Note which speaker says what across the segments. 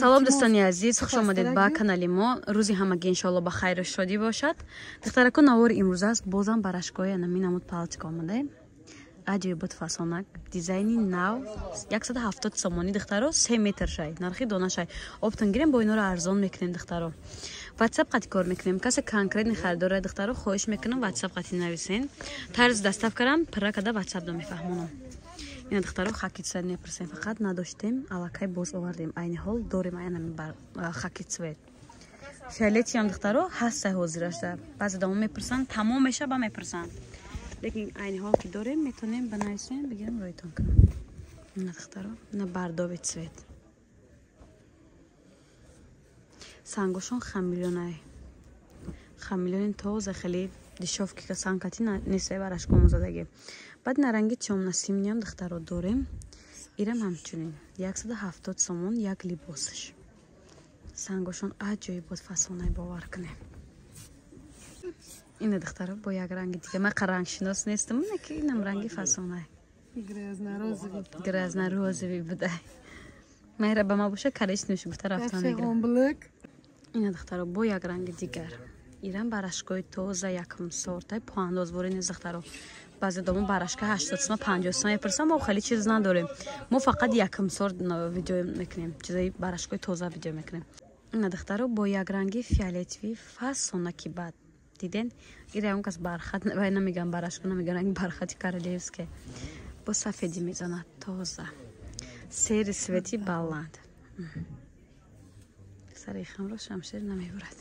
Speaker 1: салом дӯстони азиз, хуш омадед ба канали мо. рӯзи ҳамагӣ иншоалло ба хайру шодӣ бошад. духтарако навори имрӯз аст, бозам барашкои наминамуд палтик омаде. аҷибот фасонак, дизайни нав, 170 сомонӣ духтаро, 3 метр шай, нархи дона шай. Оптон гирем, бо иноро арзон мекунем духтаро. WhatsApp қати кор мекунем. Касе конкретни харидор духтаро хоҳиш мекунам WhatsApp қати нависен. Тарз доставкарам пракада WhatsApp до мефаҳмонам. ина духтаро хаки цвет мепурсем, фақат надоштем, аллакай боз овардем. Айни ҳол дорем аянами хаки цвет. Фиолети ҳам духтаро ҳастай ҳозир аст. Баъзе домо мепурсанд, тамом меша ба мепурсанд. Лекин айни ҳол ки дорем, метонем банависем, бигирем роитон кунам. Ина духтаро, ина бардови цвет. сангошон хамилёнай. Хамилёни тоза хеле дешовки ка санкати несай бараш комузадаги. Баъд наранги чомнасимни ҳам духтаро дорем. Ирам ҳамчунин 170 сомон як либосаш. Сангошон аҷоибот фасонай бовар кунем. ина духтаро бо як ранги дига. Ман рангшинос нестам, ки инам ранги фасонай. Грязно-розови будай. Майра ба ма боша коричневаш гуфта рафтан мегирам. ина духтаро бо як ранги дигар. ирам барашкои тоза якум сортай поандозворӣ нест духтаро. баъзе домо барашка 80 сом 50 сом мепурсам, мо хеле чиз надорем. Мо фақат якум сорт видео мекунем, чизаи барашкои тоза видео мекунем. ина духтаро бо як ранги фиолетови фасонаки бад. диден ира он кас бархат вай намегам барашка, намегам ранги бархати королевский. бо сафеди мезанад тоза. сери свети баланд. сари хамро шамшир намебурад.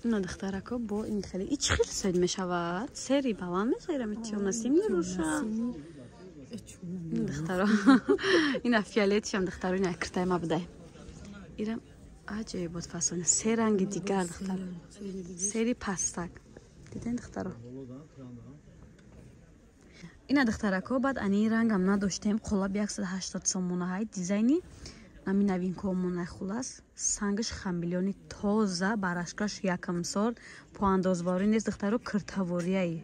Speaker 1: ина духтарако бо ин хеле ич хеле сед мешавад. сери баланд мезоирам чомнасим неруша. духтаро ина фиолети ҳам духтаро ина киртай мабудай. ирам аҷоибот фасони се ранги дигар духтаро. сери пастак. диден духтаро. ина духтарако баъд ани рангам надоштем, қолаб 180 сомонаҳай дизайни нами новинкаомонаи хулас. сангаш хамилёни тоза, барашкаш якам сорт, поандозворӣ нест духтаро, киртаворияи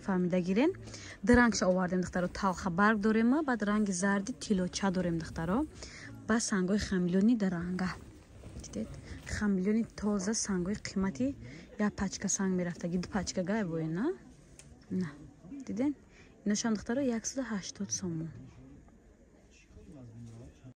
Speaker 1: фаҳмида гирен. ду рангша овардем духтаро, талха барг дорем, баъд ранги зарди тилоча дорем духтаро. ба сангои хамилёни даранга. дидед? хамилёни тоза, сангои қимати як пачка санг мерафтаги, ду пачка гай боен, на? На. диден? иношам духтаро 180 сомон.